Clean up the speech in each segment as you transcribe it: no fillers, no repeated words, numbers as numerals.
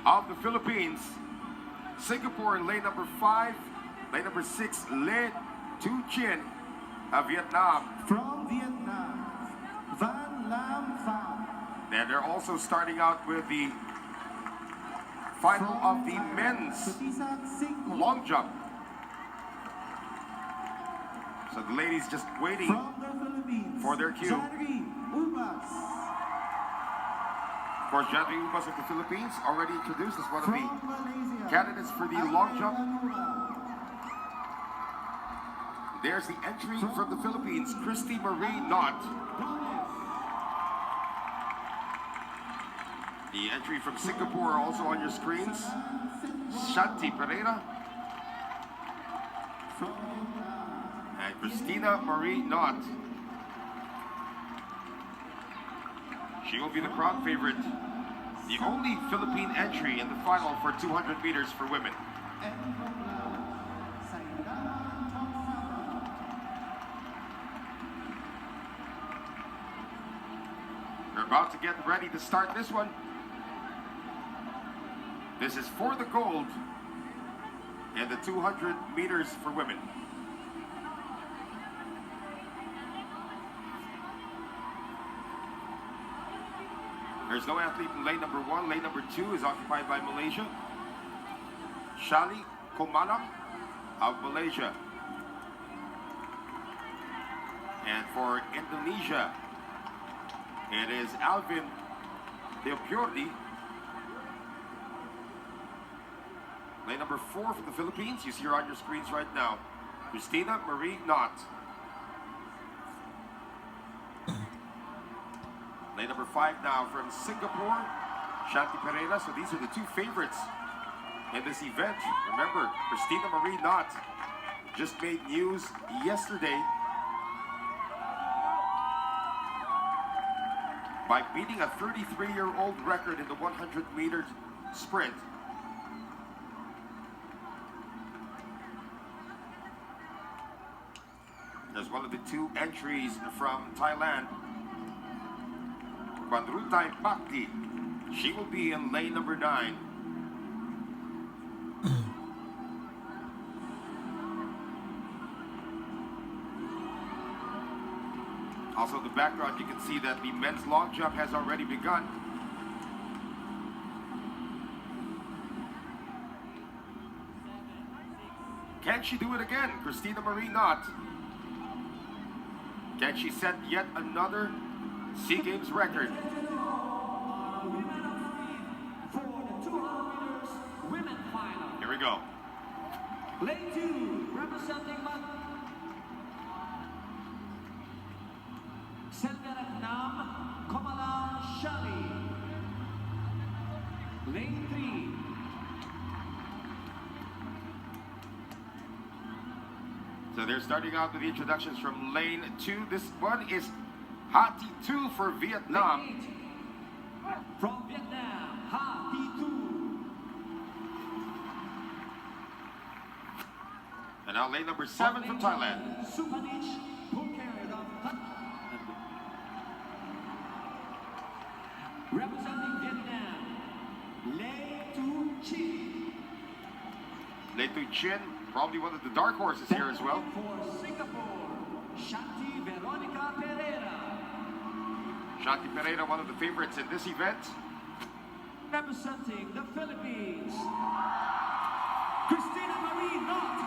of the Philippines. Singapore in lane number 5. Lane number 6, Le Tu Chien of Vietnam. From Vietnam, Van Lam Pham. And they're also starting out with the final of the men's long jump. So the ladies just waiting for their cue. Of course, Janri Ubas of the Philippines, already introduced as one of the candidates for the long jump. There's the entry from the Philippines, Kristina Marie Knotts. The entry from Singapore also on your screens, Shanti Pereira. And Kristina Marie Knotts. She will be the crowd favorite. The only Philippine entry in the final for 200 meters for women. They're about to get ready to start this one. This is for the gold in the 200 meters for women. There's no athlete in lane number 1. Lane number 2 is occupied by Malaysia. Shali Komanam of Malaysia. And for Indonesia, it is Alvin Teopiordi. Lane number 4 for the Philippines, you see her on your screens right now, Kristina Marie Knotts. Lane number 5 now from Singapore, Shanti Pereira. So these are the 2 favorites in this event. Remember, Kristina Marie Knotts just made news yesterday by beating a 33-year-old record in the 100-meter sprint. There's one of the 2 entries from Thailand, Quadrutai Pakti. She will be in lane number 9. Also in the background, you can see that the men's long jump has already begun. Can she do it again? Kristina Marie Knotts. Can she set yet another SEA Games record? Here we go. Lane 2, representing Vietnam, Kamala Shali. Lane 3. So they're starting out with the introductions from lane 2. This one is Hati 2 for Vietnam. From Vietnam, Hati 2. And now lane number 7 from Thailand. Representing Vietnam, Le Tu Chien. Le Tu Chien, probably one of the dark horses here as well. For Singapore, Shanti Veronica Pereira. Shanti Pereira, one of the favorites in this event. Representing the Philippines, Kristina Marie Knotts.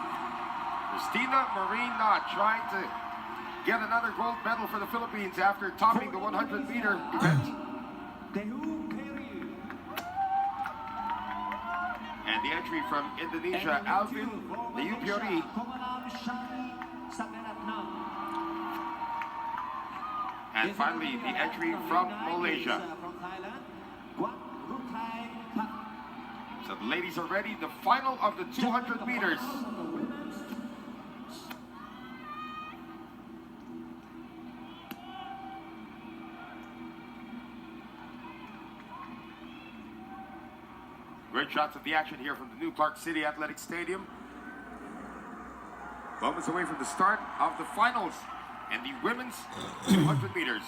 Kristina Marie Knotts trying to get another gold medal for the Philippines after topping the 100-meter event. And the entry from Indonesia, Alvin Teopiordi. And finally, the entry from Malaysia. So the ladies are ready. The final of the 200 meters. Great shots of the action here from the new Clark City Athletic Stadium. Moments away from the start of the finals and the women's 200 meters.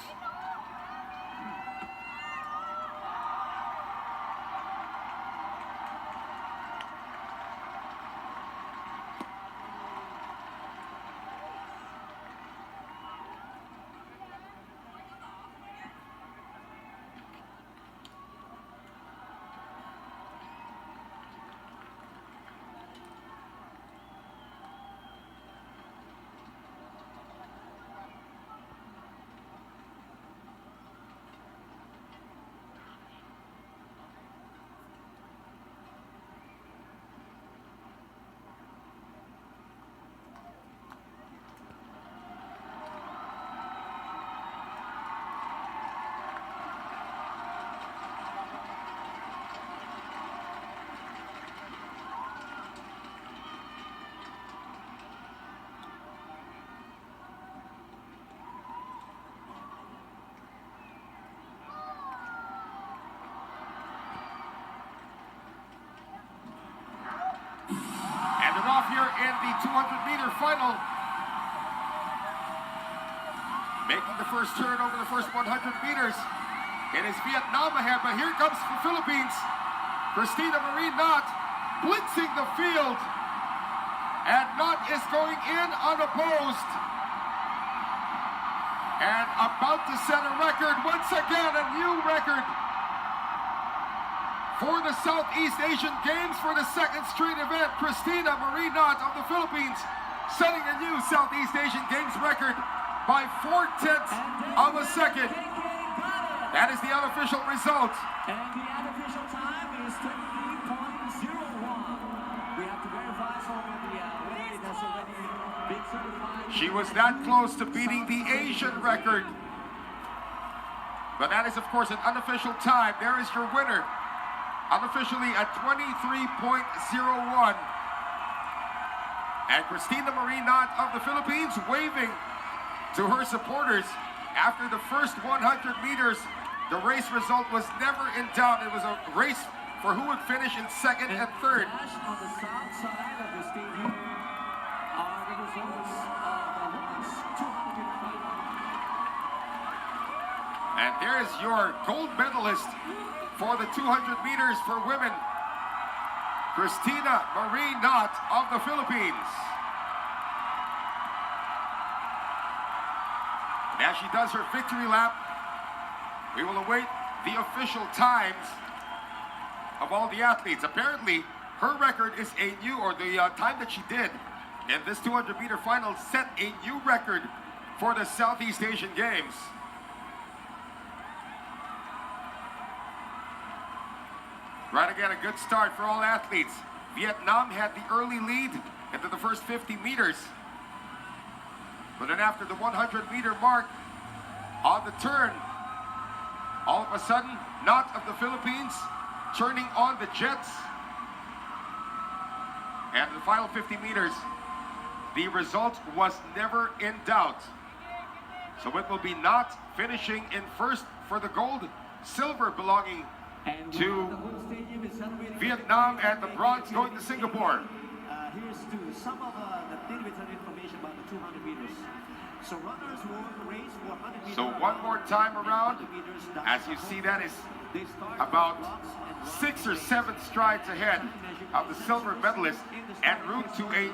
200-meter final. Making the first turn over the first 100 meters. It is Vietnam ahead, but here comes the Philippines. Kristina Marie Knotts blitzing the field. And Knott is going in unopposed. And about to set a record, once again, a new record for the Southeast Asian Games for the second straight event. Kristina Marie Knotts of the Philippines setting a new Southeast Asian Games record by 0.4 of a second. That is the unofficial result. And the unofficial time is 23.01. We have to verify some of the lady that's already been certified. She was that close to beating the Asian record. But that is, of course, an unofficial time. There is your winner. Unofficially at 23.01. And Kristina Marie Knotts of the Philippines waving to her supporters after the first 100 meters. The race result was never in doubt. It was a race for who would finish in second and third. On the south side of the stadium are the results of the women's 200-meter final. And there is your gold medalist for the 200 meters for women, Kristina Marie Knotts of the Philippines. And as she does her victory lap, we will await the official times of all the athletes. Apparently, her record is a new, or the time that she did in this 200-meter final set a new record for the Southeast Asian Games. Right again, a good start for all athletes. Vietnam had the early lead into the first 50 meters. But then after the 100-meter mark, on the turn, all of a sudden, Knotts of the Philippines turning on the jets. And in the final 50 meters, the result was never in doubt. So it will be Knotts finishing in first for the gold, silver belonging to Vietnam, and the bronze going to Singapore. Here's to some of the little bit of information about the 200 meters. So runners will race for 100 meters. So one more time around, as you see, that is about 6 or 7 strides ahead of the silver medalist en route to a